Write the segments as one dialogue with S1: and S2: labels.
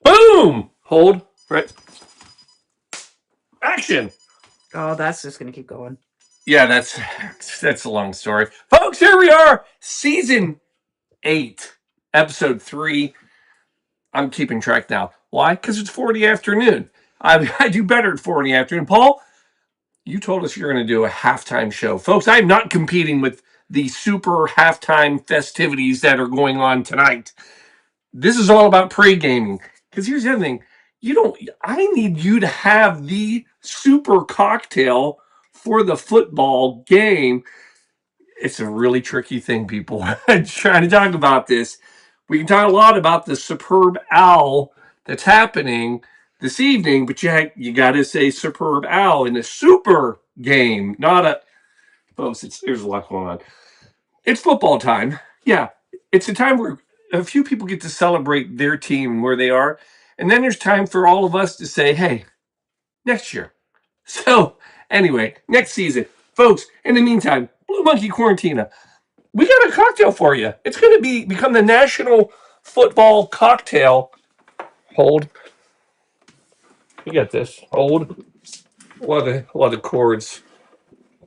S1: Boom! Hold. Right. Action.
S2: Oh, that's just going to keep going.
S1: Yeah, that's a long story. Folks, here we are. Season 8, episode 3. I'm keeping track now. Why? Because it's 4 in the afternoon. I do better at 4 in the afternoon. Paul, you told us you're going to do a halftime show. Folks, I'm not competing with the super halftime festivities that are going on tonight. This is all about pre-gaming. Because here's the other thing. I need you to have the super cocktail for the football game. It's a really tricky thing, people. Trying to talk about this. We can talk a lot about the superb owl that's happening this evening, but you got to say superb owl in a super game, not a. Folks, there's a lot going on. It's football time. Yeah, it's a time where a few people get to celebrate their team and where they are, and then there's time for all of us to say, "Hey, next year." So anyway, next season, folks. In the meantime, Blue Monkey Quarantina, we got a cocktail for you. It's going to become the national football cocktail. Hold. You got this. Hold. A lot of chords.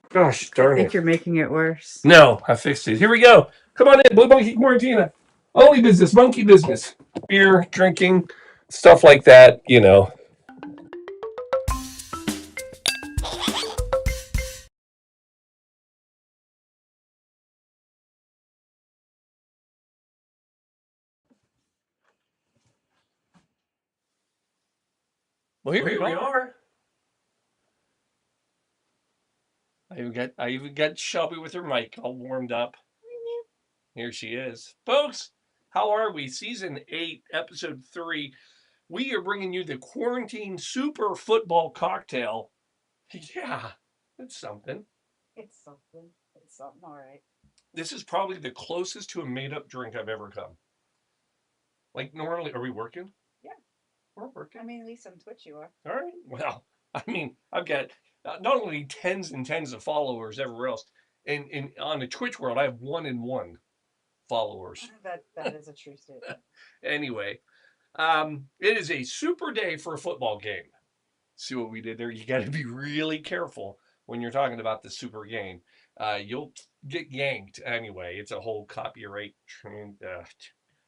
S1: Gosh
S2: I
S1: darn
S2: think
S1: it.
S2: you're making it worse.
S1: No, I fixed it. Here we go. Come on in, Blue Monkey Quarantina. Only business, monkey business. Beer, drinking, stuff like that, you know. Well, here we are. I even got Shelby with her mic all warmed up. Here she is. Folks, how are we? Season 8, episode 3. We are bringing you the quarantine super football cocktail. Yeah, it's something.
S2: It's something. It's something, all right.
S1: This is probably the closest to a made up drink I've ever come. Like, normally, are we working?
S2: Yeah.
S1: We're working.
S2: I mean, at least on Twitch you are.
S1: All right. Well, I mean, I've got not only tens and tens of followers everywhere else, and on the Twitch world, I have 1 in 1 followers.
S2: That is a true statement.
S1: Anyway, it is a super day for a football game. See what we did there? You got to be really careful when you're talking about the super game. You'll get yanked anyway. It's a whole copyright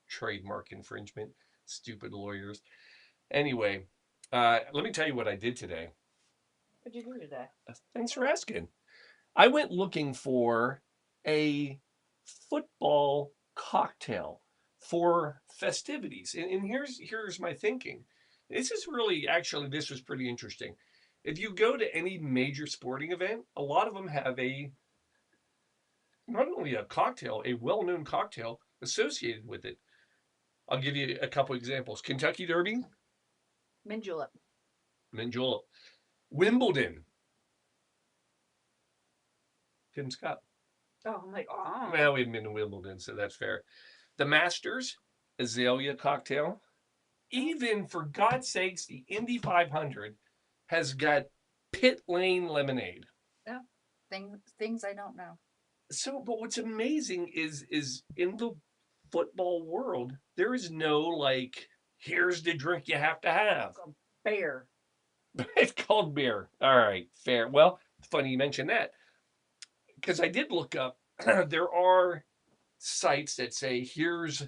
S1: trademark infringement. Stupid lawyers. Anyway, let me tell you what I did today.
S2: What'd you do today?
S1: Thanks for asking. I went looking for a football cocktail for festivities. And here's my thinking. This was pretty interesting. If you go to any major sporting event, a lot of them have not only a cocktail, a well-known cocktail associated with it. I'll give you a couple examples. Kentucky Derby,
S2: Mint julep.
S1: mint julep. Wimbledon, Tim's Cup.
S2: Oh, I'm like, oh.
S1: Well, we haven't been to Wimbledon, so that's fair. The Masters, Azalea cocktail. Even, for God's sakes, the Indy 500 has got pit lane lemonade.
S2: Yeah, things I don't know.
S1: So, but what's amazing is in the football world, there is no like, here's the drink you have to have.
S2: It's a bear.
S1: It's called beer. All right, fair. Well, it's funny you mentioned that because I did look up. There are sites that say, here's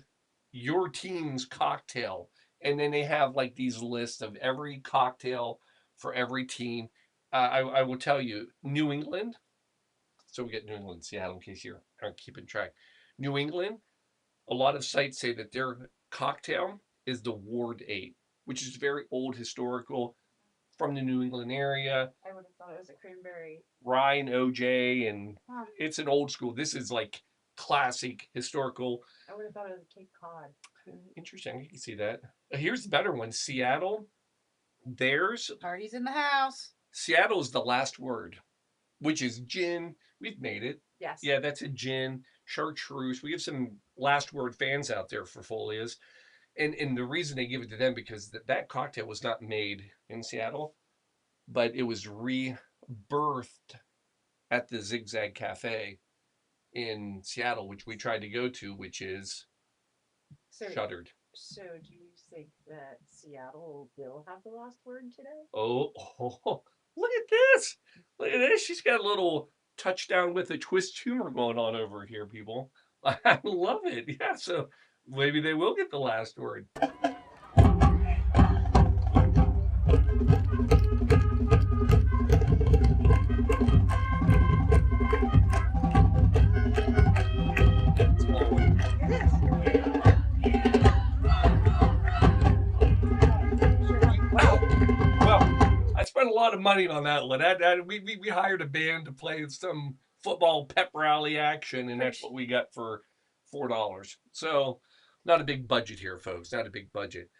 S1: your team's cocktail. And then they have like these lists of every cocktail for every team. I will tell you, New England. So we get New England, Seattle, in case you aren't keeping track. New England, a lot of sites say that their cocktail is the Ward 8, which is very old, historical, from the New England area.
S2: I would have thought it was a cranberry.
S1: Rye and OJ, and it's an old school. This is like classic, historical.
S2: I would have thought it was a Cape Cod.
S1: Interesting. You can see that. Here's the better one. Seattle. There's
S2: Party's in the house.
S1: Seattle is the last word, which is gin. We've made it.
S2: Yes.
S1: Yeah, that's a gin. Chartreuse. We have some last word fans out there for Folias. And the reason they give it to them because that cocktail was not made in Seattle, but it was rebirthed at the Zigzag Cafe in Seattle, which we tried to go to, which is
S2: So,
S1: shuddered.
S2: so do you think that Seattle will have the last word today?
S1: Oh, look at this. Look at this. She's got a little touchdown with a twist humor going on over here, people. I love it. Yeah, so maybe they will get the last word.
S2: It is.
S1: Well, I spent a lot of money on that one. We hired a band to play some football pep rally action, and that's what we got for $4. So, not a big budget here, folks. Not a big budget.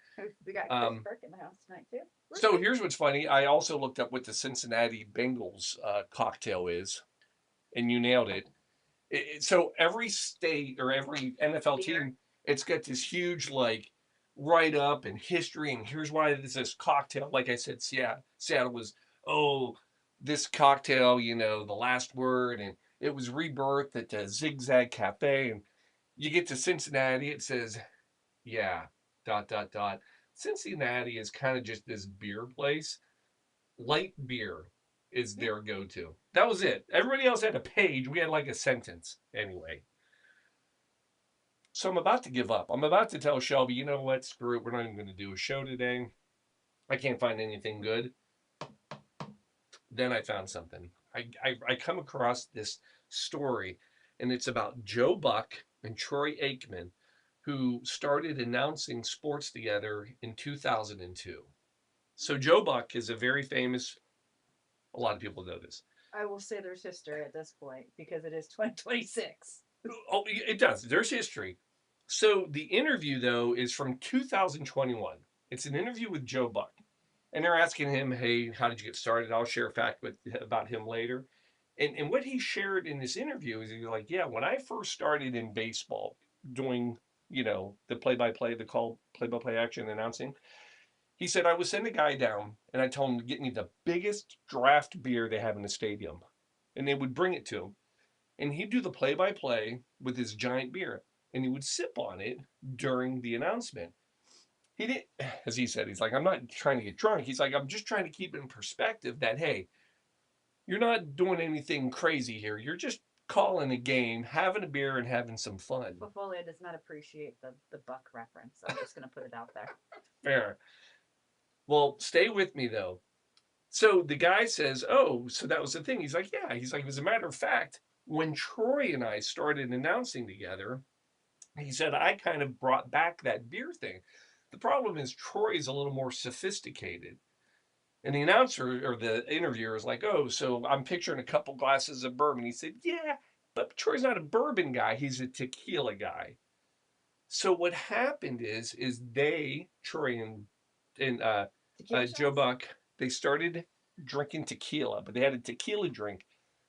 S2: We got Chris
S1: Um,
S2: Burke in the house tonight too.
S1: so here's what's funny. I also looked up what the Cincinnati Bengals cocktail is, and you nailed it. So every state or every NFL team, it's got this huge like write up and history, and here's why this cocktail. Like I said, Seattle was this cocktail, the last word, and it was rebirthed at the Zigzag Cafe, and you get to Cincinnati, it says yeah dot dot dot. Cincinnati is kind of just this beer place. Light beer is their go-to. That was it. Everybody else had a page. We had like a sentence anyway. So I'm about to give up. I'm about to tell Shelby, you know what? Screw it. We're not even going to do a show today. I can't find anything good. Then I found something. I come across this story, and it's about Joe Buck and Troy Aikman, who started announcing sports together in 2002. So Joe Buck is a very famous, a lot of people know this.
S2: I will say there's history at this point because it is 2026.
S1: Oh, it does. There's history. So the interview though is from 2021. It's an interview with Joe Buck, and they're asking him, "Hey, how did you get started?" I'll share a fact about him later. And what he shared in this interview is he's like, "Yeah, when I first started in baseball, doing the play-by-play, the call play-by-play action announcing." He said, I would send a guy down and I told him to get me the biggest draft beer they have in the stadium. And they would bring it to him. And he'd do the play by play with his giant beer. And he would sip on it during the announcement. He didn't, as he said, he's like, I'm not trying to get drunk. He's like, I'm just trying to keep in perspective that, hey, you're not doing anything crazy here. You're just calling a game, having a beer, and having some fun.
S2: Buffalo does not appreciate the Buck reference. I'm just going to put it out there.
S1: Fair. Well, stay with me though. So the guy says, "Oh, so that was the thing." He's like, "Yeah." He's like, "As a matter of fact, when Troy and I started announcing together, he said I kind of brought back that beer thing. The problem is Troy is a little more sophisticated." And the announcer or the interviewer is like, "Oh, so I'm picturing a couple glasses of bourbon." He said, "Yeah, but Troy's not a bourbon guy. He's a tequila guy." So what happened is Troy and Joe Buck, they started drinking tequila, but they had a tequila drink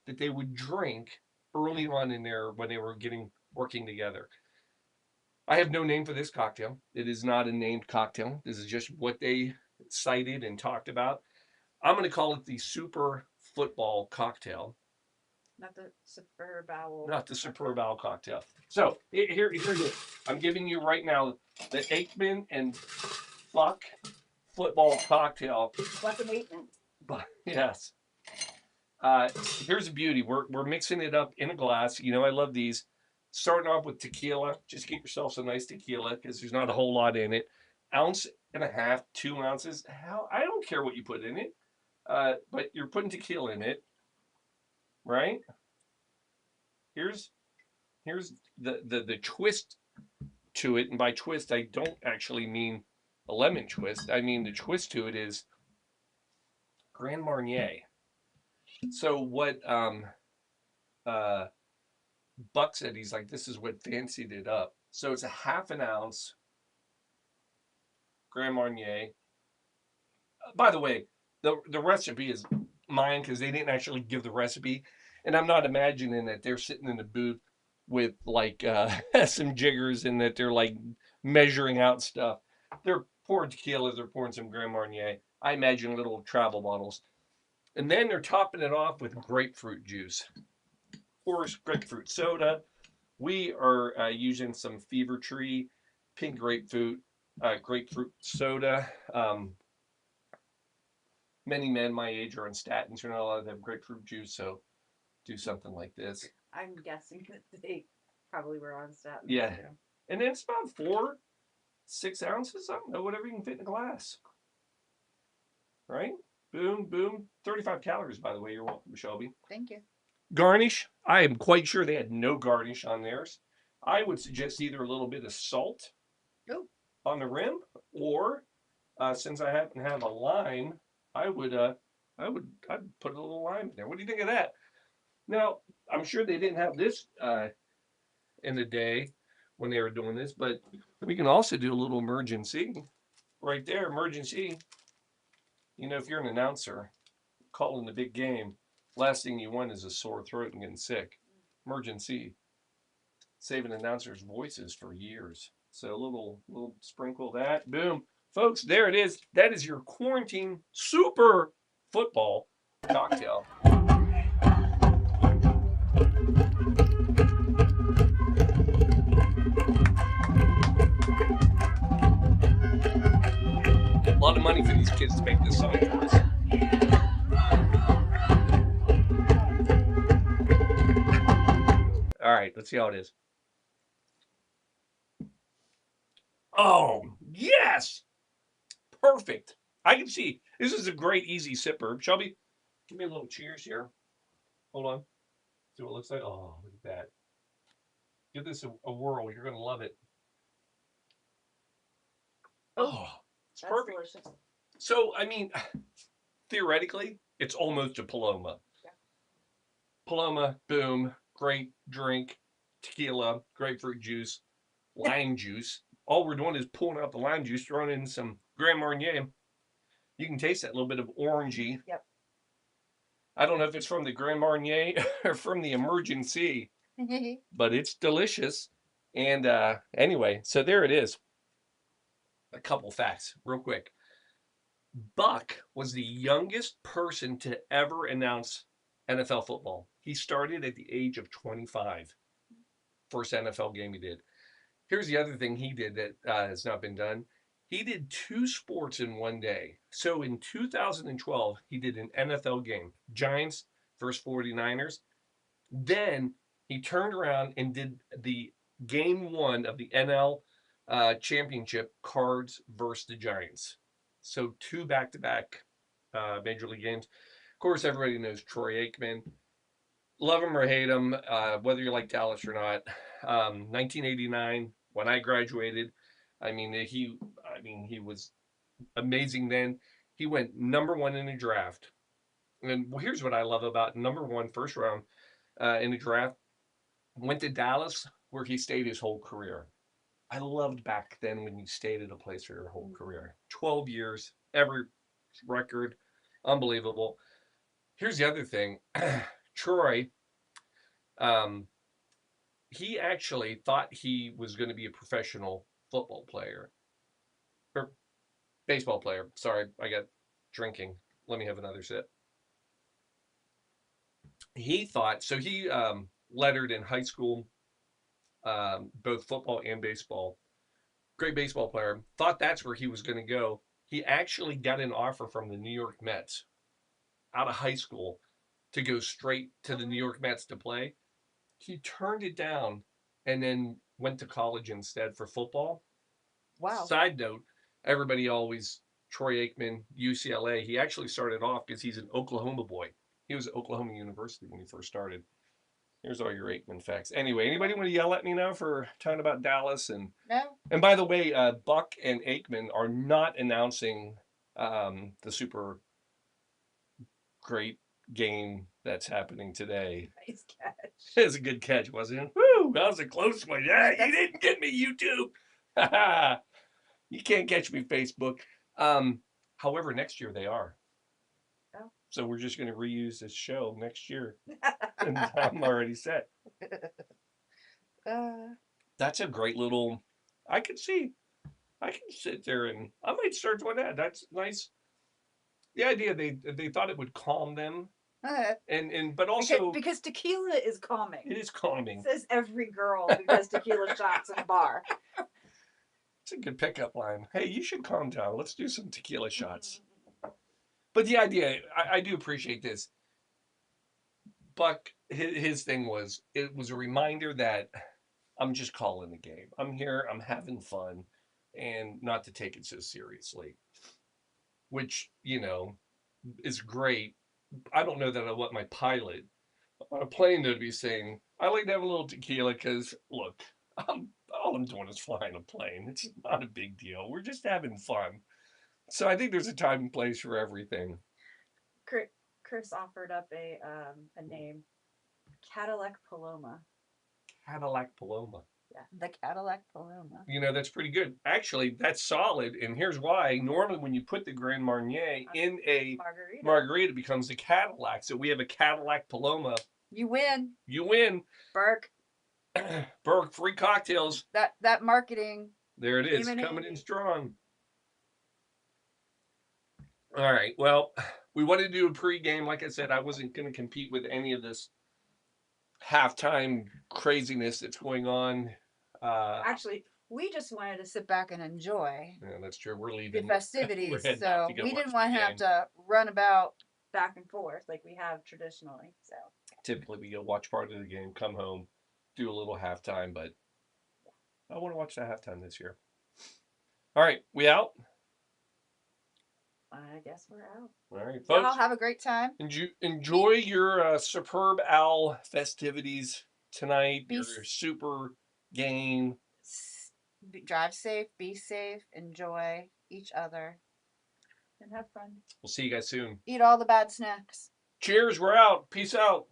S1: that they would drink early on in their when they were getting working together. I have no name for this cocktail. It is not a named cocktail. This is just what they cited and talked about. I'm going to call it the Super Football Cocktail.
S2: Not the Super Bowl.
S1: Not the Super Bowl cocktail. So here's it. I'm giving you right now the Aikman and Buck football cocktail.
S2: Buck and Aikman.
S1: But yes. Here's the beauty. We're mixing it up in a glass. I love these. Starting off with tequila. Just get yourself some nice tequila because there's not a whole lot in it. Ounce and a half, 2 ounces. Hell, I don't care what you put in it. But you're putting tequila in it, right? Here's the twist to it, and by twist I don't actually mean a lemon twist. I mean the twist to it is Grand Marnier. So what Buck said, he's like, this is what fancied it up. So it's a half an ounce Grand Marnier. By the way, the recipe is mine because they didn't actually give the recipe, and I'm not imagining that they're sitting in the booth with like some jiggers and that they're like measuring out stuff. They're pouring tequila, they're pouring some Grand Marnier. I imagine little travel bottles, and then they're topping it off with grapefruit juice or grapefruit soda. We are using some Fever Tree pink grapefruit soda. Many men my age are on statins. You're not allowed to have grapefruit juice, so do something like this.
S2: I'm guessing that they probably were on statins.
S1: Yeah. And then it's about 6 ounces. I don't know, whatever you can fit in a glass. Right? Boom, boom. 35 calories, by the way. You're welcome, Shelby.
S2: Thank you.
S1: Garnish. I am quite sure they had no garnish on theirs. I would suggest either a little bit of salt on the rim, or since I happen to have a lime, I'd put a little lime in there. What do you think of that? Now, I'm sure they didn't have this in the day when they were doing this, but we can also do a little emergency right there. Emergency. You know, if you're an announcer calling the big game, last thing you want is a sore throat and getting sick. Emergency. Saving announcers' voices for years. So a little sprinkle of that. Boom. Folks, there it is. That is your quarantine super football cocktail. A lot of money for these kids to make this song for us. All right, let's see how it is. Oh, yes! Perfect. I can see. This is a great, easy sipper. Shelby, give me a little cheers here. Hold on. See what it looks like. Oh, look at that. Give this a whirl. You're going to love it. Oh, it's perfect. Delicious. So, I mean, theoretically, it's almost a Paloma. Yeah. Paloma, boom, great drink, tequila, grapefruit juice, lime juice. All we're doing is pulling out the lime juice, throwing in some Grand Marnier. You can taste that little bit of orangey. Yep. I don't know if it's from the Grand Marnier or from the Emergency, but it's delicious. And anyway, so there it is. A couple facts, real quick. Buck was the youngest person to ever announce NFL football. He started at the age of 25. First NFL game he did. Here's the other thing he did that has not been done. He did 2 sports in one day. So in 2012, he did an NFL game, Giants versus 49ers. Then he turned around and did the game 1 of the NL championship, Cards versus the Giants. So 2 back-to-back major league games. Of course, everybody knows Troy Aikman. Love him or hate him, whether you like Dallas or not. 1989, when I graduated, he was amazing then. He went number 1 in the draft. And here's what I love about number 1 first round in the draft. Went to Dallas, where he stayed his whole career. I loved back then when you stayed at a place for your whole career. 12 years, every record, unbelievable. Here's the other thing. Troy, he actually thought he was going to be a professional football player. Or baseball player. Sorry, I got drinking. Let me have another sip. He thought, so he lettered in high school, both football and baseball. Great baseball player. Thought that's where he was going to go. He actually got an offer from the New York Mets out of high school to go straight to the New York Mets to play. He turned it down and then went to college instead for football. Wow. Side note, everybody always, Troy Aikman, UCLA, he actually started off because he's an Oklahoma boy. He was at Oklahoma University when he first started. Here's all your Aikman facts. Anyway, anybody want to yell at me now for talking about Dallas? No. And by the way, Buck and Aikman are not announcing the super great game that's happening today. Nice catch. It was a good catch, wasn't it? Woo! That was a close one. Yeah, you didn't get me, YouTube. You can't catch me, Facebook. However, next year they are. Oh. So we're just going to reuse this show next year. And I'm already set. That's a great little. I can sit there and I might start doing that. That's nice. The idea they thought it would calm them. But also
S2: because tequila is calming.
S1: It is calming.
S2: Says every girl who does tequila shots in a bar.
S1: It's a good pickup line. Hey, you should calm down. Let's do some tequila shots. But the idea, I do appreciate this. Buck, his thing was, it was a reminder that I'm just calling the game. I'm here, I'm having fun, and not to take it so seriously, which, is great. I don't know that I want my pilot on a plane to be saying, I like to have a little tequila because, look, all I'm doing is flying a plane. It's not a big deal. We're just having fun. So I think there's a time and place for everything.
S2: Chris offered up a name, Cadillac Paloma.
S1: Cadillac Paloma.
S2: Yeah, the Cadillac Paloma.
S1: That's pretty good. Actually, that's solid. And here's why. Normally, when you put the Grand Marnier in a margarita, it becomes a Cadillac. So we have a Cadillac Paloma.
S2: You win.
S1: You win.
S2: Burke.
S1: Burke, free cocktails.
S2: That marketing.
S1: There it is, coming in strong. All right. Well, we wanted to do a pregame. Like I said, I wasn't going to compete with any of this halftime craziness that's going on.
S2: Actually, we just wanted to sit back and enjoy.
S1: Yeah, that's true. We're leaving
S2: the festivities, so we didn't want to have to run about back and forth like we have traditionally. So
S1: typically we go watch part of the game, come home, do a little halftime, but I want to watch that halftime this year. All right, we out?
S2: I guess we're out.
S1: All right, folks.
S2: Y'all have a great time.
S1: Enjoy your Superb Owl festivities tonight. Your super game.
S2: Drive safe, be safe, enjoy each other, and have fun.
S1: We'll see you guys soon.
S2: Eat all the bad snacks.
S1: Cheers, we're out. Peace out.